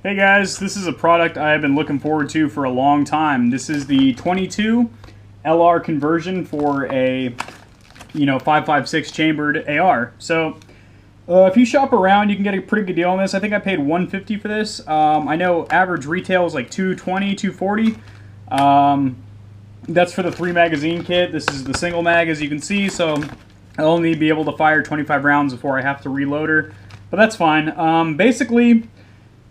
Hey guys, this is a product I've been looking forward to for a long time. This is the 22 LR conversion for a 5.56 chambered AR. So if you shop around, you can get a pretty good deal on this. I think I paid $150 for this. I know average retail is like $220, $240. That's for the 3 magazine kit. This is the single mag, as you can see, so I'll only be able to fire 25 rounds before I have to reload her, but that's fine. Basically,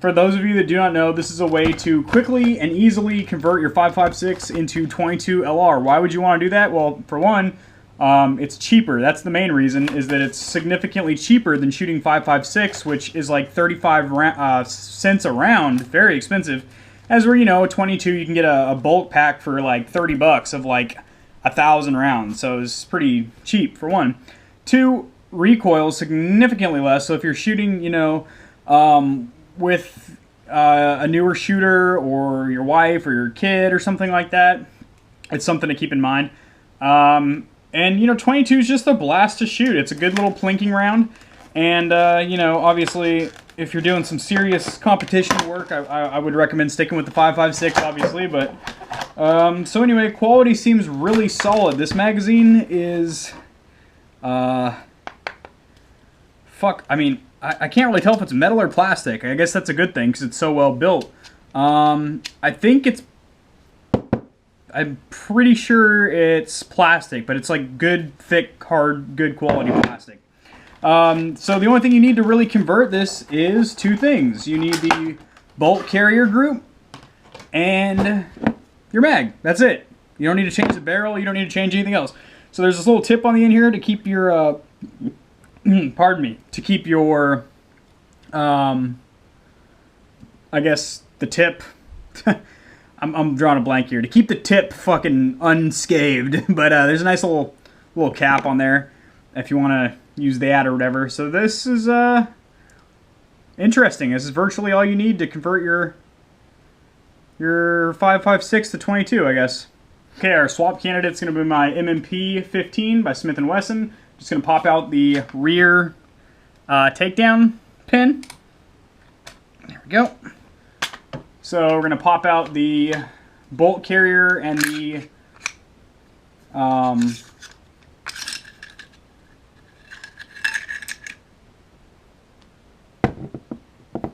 for those of you that do not know, this is a way to quickly and easily convert your 5.56 into 22 LR. Why would you want to do that? Well, for one, it's cheaper. That's the main reason, is that it's significantly cheaper than shooting 5.56, which is like 35 cents a round, very expensive. As where, 22, you can get a bulk pack for like 30 bucks of like 1,000 rounds, so it's pretty cheap for one. Two, recoil is significantly less, so if you're shooting, with a newer shooter or your wife or your kid or something like that, it's something to keep in mind. And 22 is just a blast to shoot. It's a good little plinking round, and obviously if you're doing some serious competition work, I would recommend sticking with the 5.56, obviously. But so anyway, quality seems really solid. This magazine is I can't really tell if it's metal or plastic. I guess that's a good thing because it's so well built. I'm pretty sure it's plastic, but it's like good, thick, hard, good quality plastic. So the only thing you need to really convert this is two things. You need the bolt carrier group and your mag. That's it. You don't need to change the barrel. You don't need to change anything else. So there's this little tip on the end here to keep your pardon me, to keep your, I guess the tip, I'm drawing a blank here, to keep the tip fucking unscathed, but there's a nice little cap on there if you want to use that or whatever. So this is interesting. This is virtually all you need to convert your 5.56 to 22, I guess. Okay, our swap candidate's going to be my MMP 15 by Smith & Wesson. Just going to pop out the rear takedown pin. There we go. So we're going to pop out the bolt carrier and the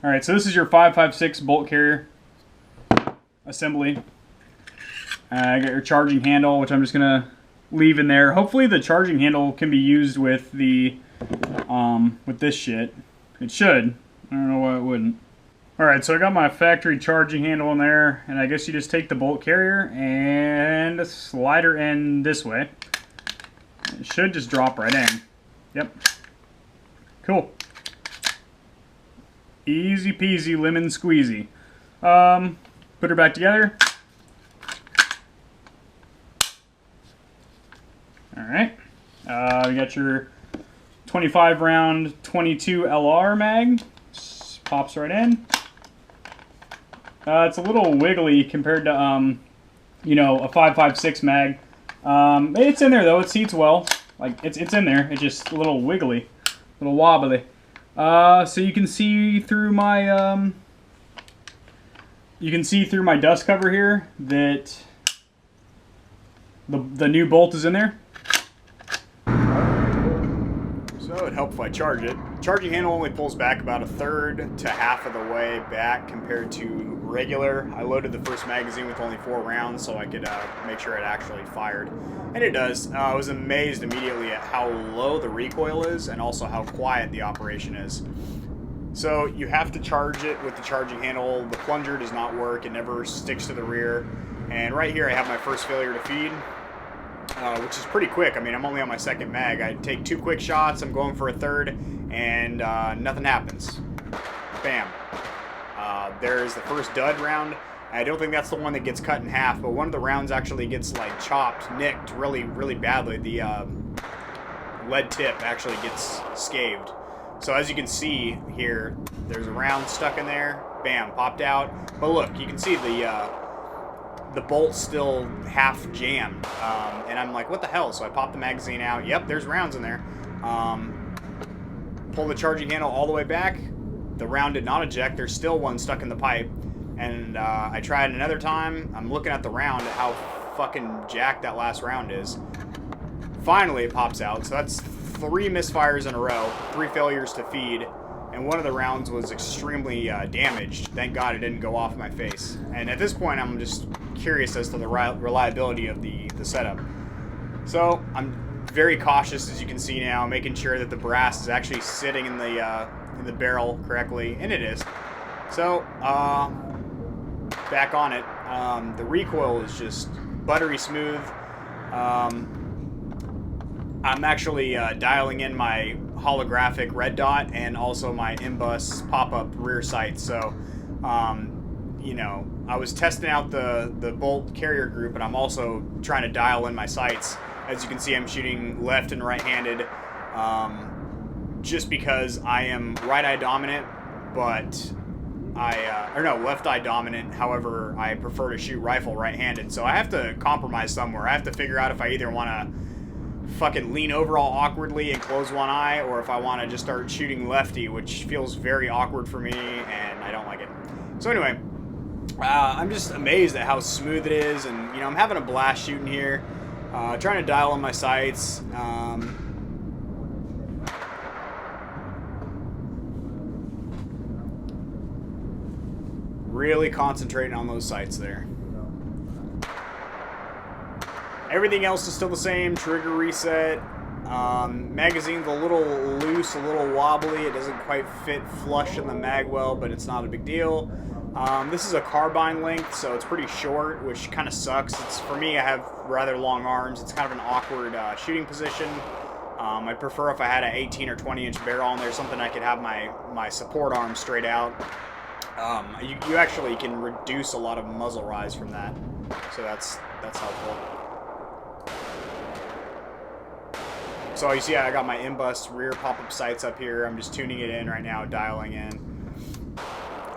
Alright, so this is your 5.56 bolt carrier assembly. I got your charging handle, which I'm just going to leave in there. Hopefully the charging handle can be used with the with this shit. It should. I don't know why it wouldn't. Alright, so I got my factory charging handle in there, and I guess you just take the bolt carrier and slide her in this way. It should just drop right in. Yep. Cool. Easy peasy lemon squeezy. Put her back together. Alright, we got your 25 round 22 LR mag. Just pops right in. It's a little wiggly compared to, a 5.56 mag. It's in there though, it seats well. Like, it's in there, it's just a little wiggly, a little wobbly. So you can see through my, dust cover here that the new bolt is in there. So it would help if I charge it. Charging handle only pulls back about a third to half of the way back compared to regular. I loaded the first magazine with only 4 rounds so I could make sure it actually fired. And it does. I was amazed immediately at how low the recoil is and also how quiet the operation is. So you have to charge it with the charging handle. The plunger does not work. It never sticks to the rear. And right here I have my first failure to feed. Which is pretty quick. I mean, I'm only on my second mag. I take 2 quick shots, I'm going for a third, and nothing happens. Bam. There's the first dud round. I don't think that's the one that gets cut in half, but one of the rounds actually gets like chopped, nicked really, really badly. The lead tip actually gets scathed. So as you can see here, there's a round stuck in there. Bam, popped out. But look, you can see the bolt's still half jammed, and I'm like, what the hell? So I pop the magazine out. Yep, there's rounds in there. Pull the charging handle all the way back. the round did not eject. There's still one stuck in the pipe. And I tried another time. I'm looking at the round, how fucking jacked that last round is. Finally, it pops out. So that's 3 misfires in a row, 3 failures to feed. And one of the rounds was extremely damaged. Thank God it didn't go off my face. And at this point, I'm just curious as to the reliability of the setup. So I'm very cautious, as you can see now, making sure that the brass is actually sitting in the barrel correctly, and it is. So back on it. The recoil is just buttery smooth. I'm actually dialing in my holographic red dot and also my M-bus pop-up rear sight. So, you know, I was testing out the bolt carrier group, and I'm also trying to dial in my sights. As you can see, I'm shooting left and right-handed, just because I am right-eye dominant, but left-eye dominant. However, I prefer to shoot rifle right-handed, so I have to compromise somewhere. I have to figure out if I either want to fucking lean over all awkwardly and close one eye, or if I want to just start shooting lefty, which feels very awkward for me, and I don't like it. So anyway, I'm just amazed at how smooth it is, and you know, I'm having a blast shooting here, trying to dial in my sights. Really concentrating on those sights there. Everything else is still the same. Trigger reset. Magazine's a little loose, a little wobbly. It doesn't quite fit flush in the mag well, but it's not a big deal. This is a carbine length, so it's pretty short, which kind of sucks. For me, I have rather long arms. It's kind of an awkward shooting position. I'd prefer if I had an 18 or 20 inch barrel on there, something I could have my support arm straight out. You actually can reduce a lot of muzzle rise from that, so that's helpful. So you see I got my M-bus rear pop-up sights up here. I'm just tuning it in right now, dialing in.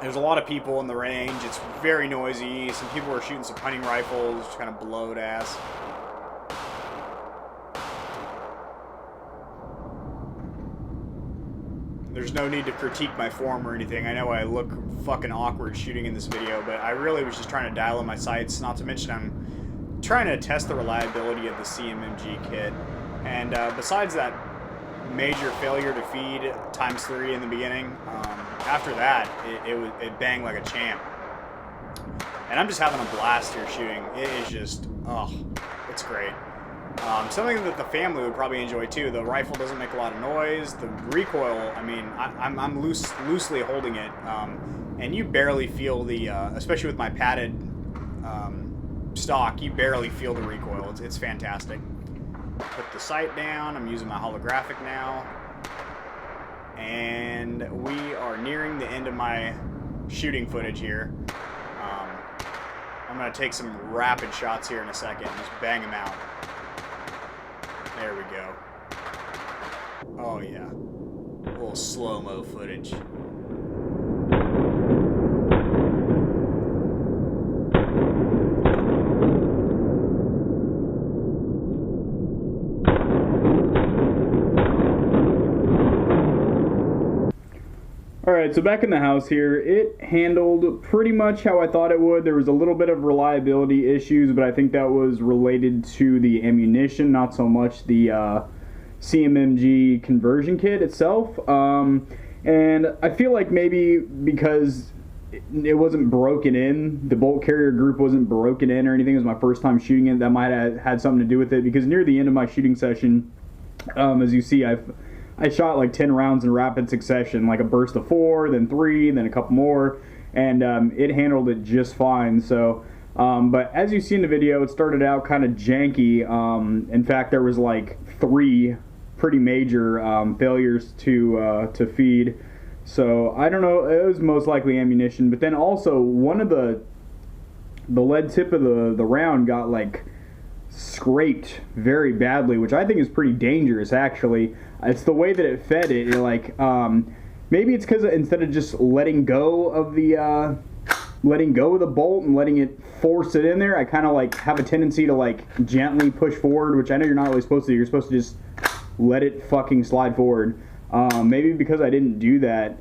There's a lot of people in the range. It's very noisy. Some people are shooting some hunting rifles, just kind of blowed ass. There's no need to critique my form or anything. I know I look fucking awkward shooting in this video, but I really was just trying to dial in my sights. Not to mention I'm trying to test the reliability of the CMMG kit. And besides that major failure to feed ×3 in the beginning, after that, it banged like a champ. And I'm just having a blast here shooting. It is just, it's great. Something that the family would probably enjoy too. The rifle doesn't make a lot of noise. The recoil, I mean, I'm loosely holding it, and you barely feel the, especially with my padded stock, you barely feel the recoil. It's fantastic. Put the sight down. I'm using my holographic now. And we are nearing the end of my shooting footage here. I'm going to take some rapid shots here in a second and just bang them out. There we go. Oh yeah. A little slow-mo footage. Alright, so back in the house here, it handled pretty much how I thought it would. There was a little bit of reliability issues, but I think that was related to the ammunition, not so much the CMMG conversion kit itself. And I feel like maybe because it wasn't broken in, the bolt carrier group wasn't broken in or anything, it was my first time shooting it, that might have had something to do with it, because near the end of my shooting session, as you see, I shot like 10 rounds in rapid succession, like a burst of 4, then 3, then a couple more, and it handled it just fine. So, but as you see in the video, it started out kind of janky. In fact, there was like 3 pretty major failures to feed. So I don't know, it was most likely ammunition, but then also one of the lead tip of the round got like scraped very badly, which I think is pretty dangerous actually. It's the way that it fed it. You're like, maybe it's because instead of just letting go of the bolt and letting it force it in there, I kind of like have a tendency to like gently push forward, which I know you're not really supposed to. You're supposed to just let it fucking slide forward. Maybe because I didn't do that,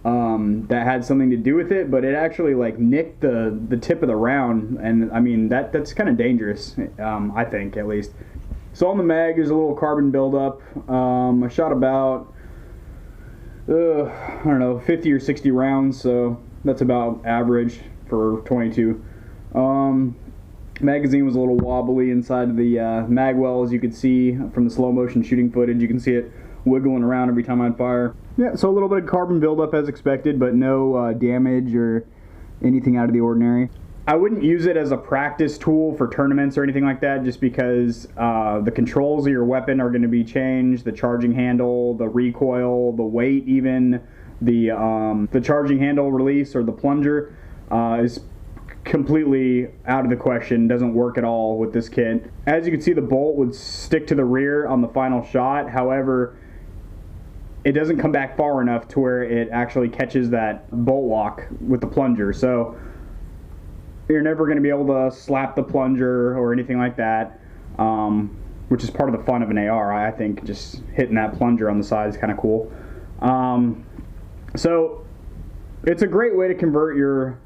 that had something to do with it, but it actually like nicked the tip of the round, and I mean that's kind of dangerous, I think, at least. So on the mag, there's a little carbon buildup. I shot about I don't know, 50 or 60 rounds, so that's about average for 22. Magazine was a little wobbly inside of the mag well, as you could see from the slow motion shooting footage. You can see it wiggling around every time I'd fire. Yeah, so a little bit of carbon buildup as expected, but no damage or anything out of the ordinary. I wouldn't use it as a practice tool for tournaments or anything like that, just because the controls of your weapon are going to be changed, the charging handle, the recoil, the weight, even the charging handle release or the plunger is completely out of the question, doesn't work at all with this kit. As you can see, the bolt would stick to the rear on the final shot. However, it doesn't come back far enough to where it actually catches that bolt lock with the plunger. So you're never going to be able to slap the plunger or anything like that, which is part of the fun of an AR. I think just hitting that plunger on the side is kind of cool. So it's a great way to convert your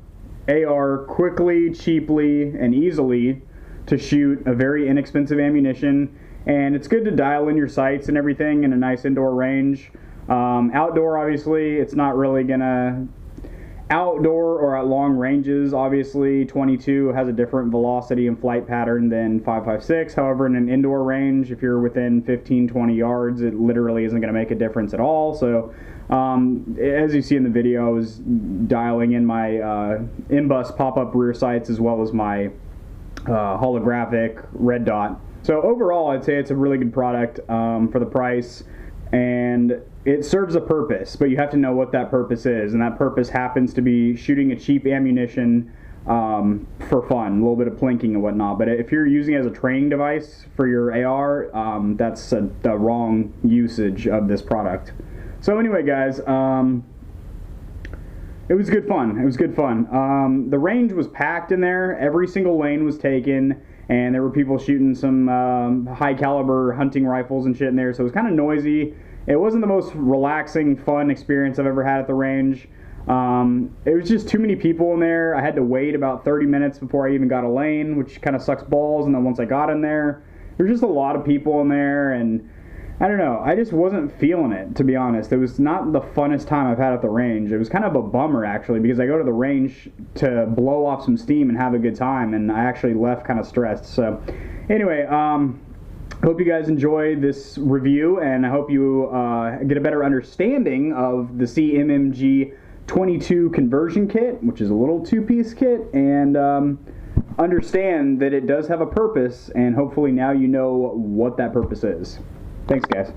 AR quickly, cheaply, and easily to shoot a very inexpensive ammunition, and it's good to dial in your sights and everything in a nice indoor range. Outdoor, obviously, it's not really gonna. Outdoor or at long ranges, obviously 22 has a different velocity and flight pattern than 5.56. However, in an indoor range, if you're within 15-20 yards, it literally isn't going to make a difference at all. So as you see in the video, I was dialing in my in-bus pop-up rear sights as well as my holographic red dot. So overall, I'd say it's a really good product for the price, and it serves a purpose, but you have to know what that purpose is, and that purpose happens to be shooting a cheap ammunition for fun, a little bit of plinking and whatnot. But if you're using it as a training device for your AR, that's the wrong usage of this product. So anyway, guys, it was good fun. It was good fun. The range was packed in there. Every single lane was taken, and there were people shooting some high caliber hunting rifles and shit in there, so it was kind of noisy. It wasn't the most relaxing, fun experience I've ever had at the range. It was just too many people in there. I had to wait about 30 minutes before I even got a lane, which kind of sucks balls. And then once I got in there, there's just a lot of people in there, and I don't know. I just wasn't feeling it, to be honest. It was not the funnest time I've had at the range. It was kind of a bummer, actually, because I go to the range to blow off some steam and have a good time, and I actually left kind of stressed. So anyway, hope you guys enjoy this review, and I hope you get a better understanding of the CMMG 22 conversion kit, which is a little two-piece kit, and understand that it does have a purpose, and hopefully now you know what that purpose is. Thanks, guys.